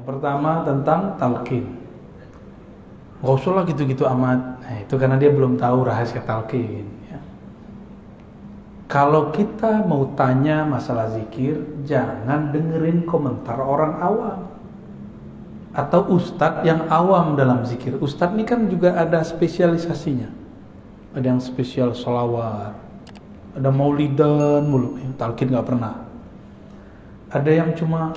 pertama tentang talqin. Gak usah lah gitu-gitu amat. Nah, itu karena dia belum tahu rahasia talqin. Ya. Kalau kita mau tanya masalah zikir, jangan dengerin komentar orang awam atau ustadz yang awam dalam zikir. Ustadz ini kan juga ada spesialisasinya. Ada yang spesial sholawat, ada maulidan mulu, talqin gak pernah. Ada yang cuma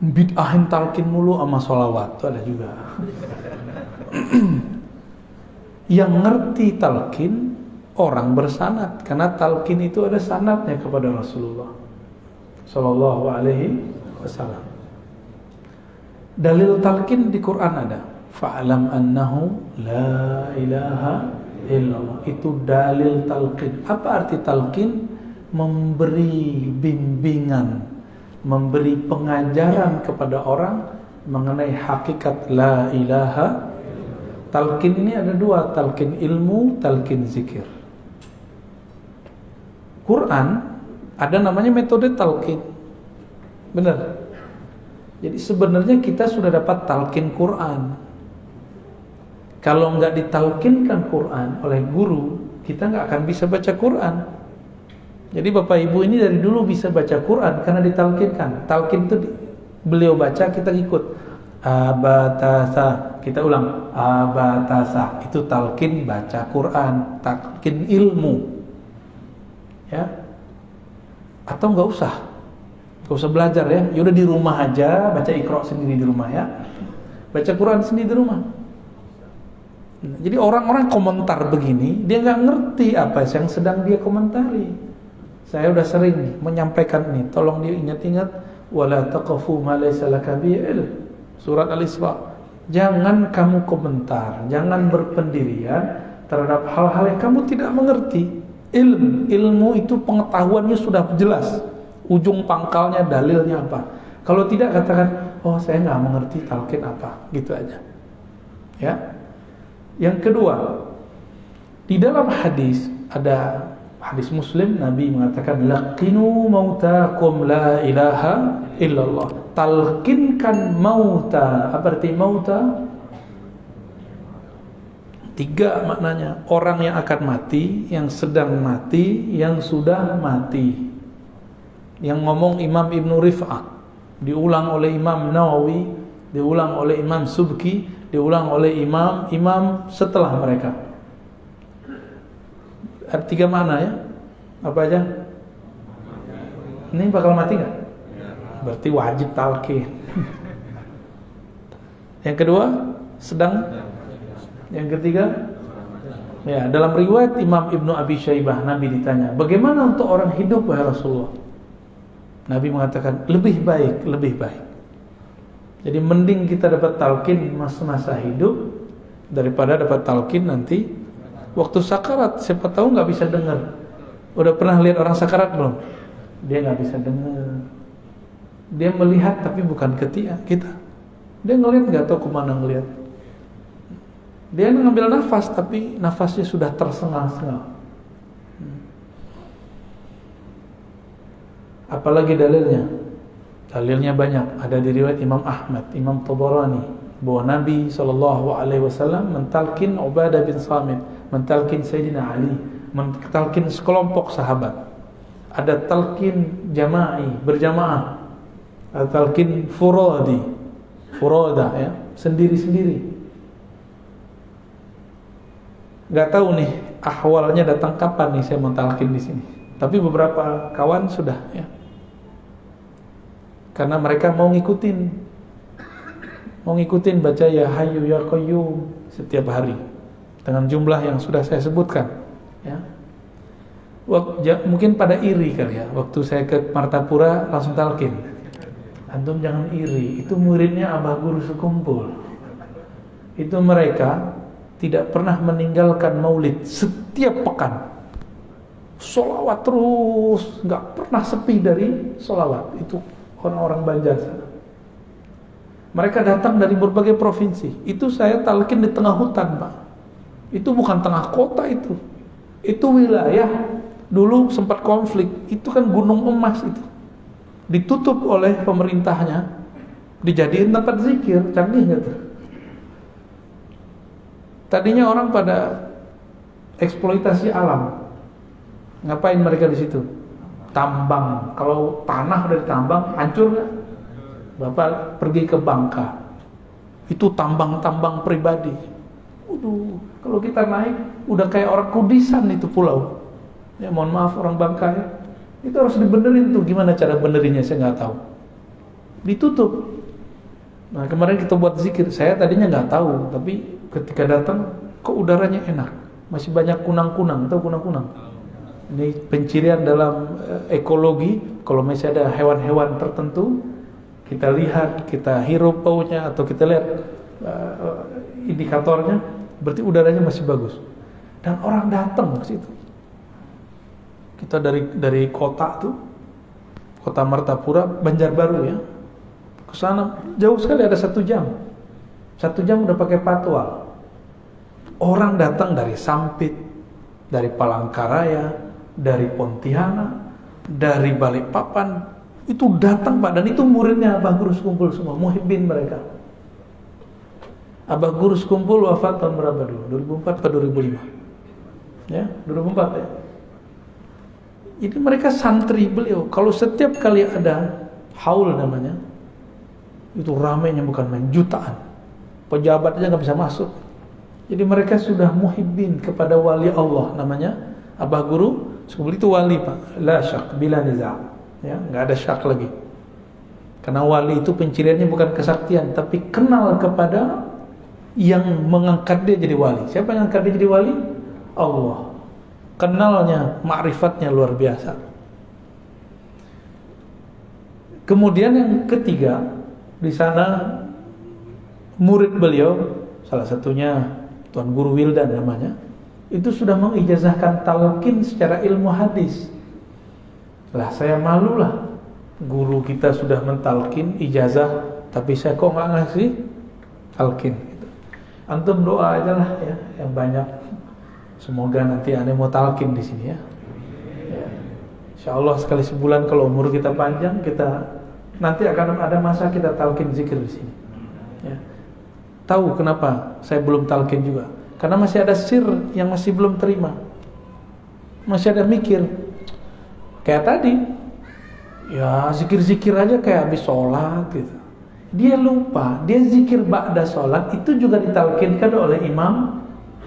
bid'ahin talqin mulu sama sholawat, itu ada juga. Yang ngerti talqin orang bersanad, karena talqin itu ada sanadnya kepada Rasulullah Sallallahu Alaihi Wasallam. Dalil talqin di Quran ada, fa'lam annahu la ilaha illallah. Itu dalil talqin. Apa arti talqin? Memberi bimbingan, memberi pengajaran kepada orang mengenai hakikat la ilaha. Talqin ini ada dua, talqin ilmu, talqin zikir. Quran ada namanya metode talqin. Benar. Jadi sebenarnya kita sudah dapat talqin Quran. Kalau nggak ditalqinkan Quran oleh guru, kita nggak akan bisa baca Quran. Jadi Bapak Ibu ini dari dulu bisa baca Quran karena ditalqinkan. Talqin itu beliau baca, kita ikut. Abatasa, kita ulang. Abatasa, itu talqin baca Quran, talqin ilmu. Ya. Atau nggak usah belajar ya. Yaudah di rumah aja baca Iqra sendiri di rumah ya. Baca Quran sendiri di rumah. Jadi orang-orang komentar begini, dia nggak ngerti apa yang sedang dia komentari. Saya udah sering menyampaikan ini, tolong dia ingat-ingat, wala taqfu ma laysa laka bihi ilm. Surat Al-Isra. Jangan kamu komentar, jangan berpendirian terhadap hal-hal yang kamu tidak mengerti. Ilmu itu pengetahuannya sudah jelas, ujung pangkalnya, dalilnya apa. Kalau tidak, katakan, oh saya nggak mengerti talqin apa, gitu aja. Ya. Yang kedua, di dalam hadis ada hadis Muslim, Nabi mengatakan, laqinu mautakum la ilaha illallah. Talqinkan mauta. Apa arti mauta? 3 maknanya. Orang yang akan mati, yang sedang mati, yang sudah mati. Yang ngomong Imam Ibn Rif'ah, diulang oleh Imam Nawawi, diulang oleh Imam Subki, diulang oleh imam setelah mereka. Ada 3 makna ya. Apa aja? Ini bakal mati nggak? Berarti wajib talqin. Yang kedua, sedang. Yang ketiga, ya, dalam riwayat Imam Ibnu Abi Syaibah, Nabi ditanya, bagaimana untuk orang hidup wahai Rasulullah? Nabi mengatakan, lebih baik. Jadi mending kita dapat talqin masa hidup daripada dapat talqin nanti waktu sakarat. Siapa tahu nggak bisa dengar. Udah pernah lihat orang sakarat belum? Dia nggak bisa dengar. Dia melihat tapi bukan kita. Dia ngelihat nggak tahu kemana ngelihat. Dia ngambil nafas tapi nafasnya sudah tersengal-sengal. Apalagi dalilnya? Dalilnya banyak. Ada di riwayat Imam Ahmad, Imam Tabarani, bahwa Nabi SAW mentalkin Ubadah bin Samit, mentalkin Sayyidina Ali, mentalkin sekelompok sahabat. Ada talqin jama'i, berjamaah. Ada talqin furada ya, sendiri-sendiri. Gak tahu nih ahwalnya datang kapan nih saya mentalqin di sini. Tapi beberapa kawan sudah ya. Karena mereka mau ngikutin baca ya Hayyu ya Qayyum setiap hari dengan jumlah yang sudah saya sebutkan ya. Mungkin pada iri kali ya, waktu saya ke Martapura langsung talqin. Antum jangan iri, itu muridnya Abah Guru Sekumpul. Itu mereka tidak pernah meninggalkan maulid setiap pekan. Sholawat terus, nggak pernah sepi dari sholawat. Itu orang-orang Banjar sana. Mereka datang dari berbagai provinsi. Itu saya talqin di tengah hutan, Pak. Itu bukan tengah kota itu. Itu wilayah dulu sempat konflik. Itu kan gunung emas itu. Ditutup oleh pemerintahnya. dijadiin tempat zikir. Canggih nggak tuh? Tadinya orang pada eksploitasi alam. Ngapain mereka di situ? Tambang. Kalau tanah udah ditambang, hancur nggak? Bapak pergi ke Bangka, itu tambang-tambang pribadi. Kalau kita naik, udah kayak orang kudisan itu pulau. Ya mohon maaf orang Bangka ya. Itu harus dibenerin tuh. Gimana cara benerinnya saya nggak tahu. Ditutup. Nah kemarin kita buat zikir, saya tadinya nggak tahu, tapi ketika datang, kok udaranya enak. Masih banyak kunang-kunang, tahu kunang-kunang? Ini pencirian dalam ekologi. Kalau masih ada hewan-hewan tertentu, kita lihat, kita hirup baunya atau kita lihat indikatornya, berarti udaranya masih bagus. Dan orang datang ke situ. Kita dari kota tuh, kota Martapura, Banjarbaru ya, ke sana jauh sekali, ada 1 jam. 1 jam udah pakai patwal. Orang datang dari Sampit, dari Palangkaraya, dari Pontianak, dari Balikpapan, itu datang Pak, dan itu muridnya Abah Guru Sekumpul semua, muhibbin mereka. Abah Guru Sekumpul wafat tahun berapa dulu? 2004 atau 2005? Ya, 2004 ya. Jadi mereka santri beliau. Kalau setiap kali ada haul namanya, itu ramainya bukan main, jutaan. Pejabat aja nggak bisa masuk. Jadi mereka sudah muhibbin kepada wali Allah namanya Abah Guru Sekumpul. Itu wali Pak, la syak bila niza'. Ya, nggak ada syak lagi. Karena wali itu penciriannya bukan kesaktian, tapi kenal kepada yang mengangkat dia jadi wali. Siapa yang mengangkat dia jadi wali? Allah. Kenalnya, ma'rifatnya luar biasa. Kemudian yang ketiga, di sana murid beliau, salah satunya Tuan Guru Wildan namanya, itu sudah mengijazahkan talqin secara ilmu hadis. Lah saya malu lah, guru kita sudah mentalkin ijazah, tapi saya kok nggak ngasih talqin gitu. Antum doa aja lah ya, yang banyak. Semoga nanti ane mau talqin di sini ya. Insya Allah sekali sebulan kalau umur kita panjang, kita nanti akan ada masa kita talqin zikir di sini. Ya. Tahu kenapa saya belum talqin juga? Karena masih ada sir yang masih belum terima, masih ada mikir. Kayak tadi, ya zikir-zikir aja kayak habis sholat gitu. Dia lupa, dia zikir ba'da sholat itu juga ditalkinkan oleh imam.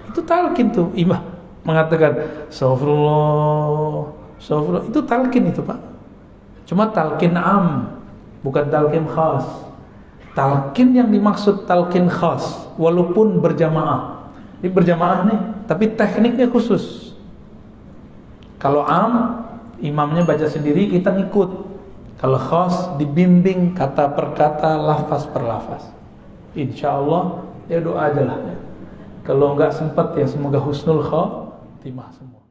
Itu talqin tuh, imam mengatakan astagfirullah, astagfirullah, itu talqin itu Pak. Cuma talqin am, bukan talqin khas. Talqin yang dimaksud talqin khas, walaupun berjamaah. Ini berjamaah nih, tapi tekniknya khusus. Kalau am, imamnya baca sendiri, kita ngikut. Kalau khas, dibimbing kata per kata, lafaz per lafaz. Insya Allah, ya doa aja lah. Kalau nggak sempat ya semoga husnul khatimah semua.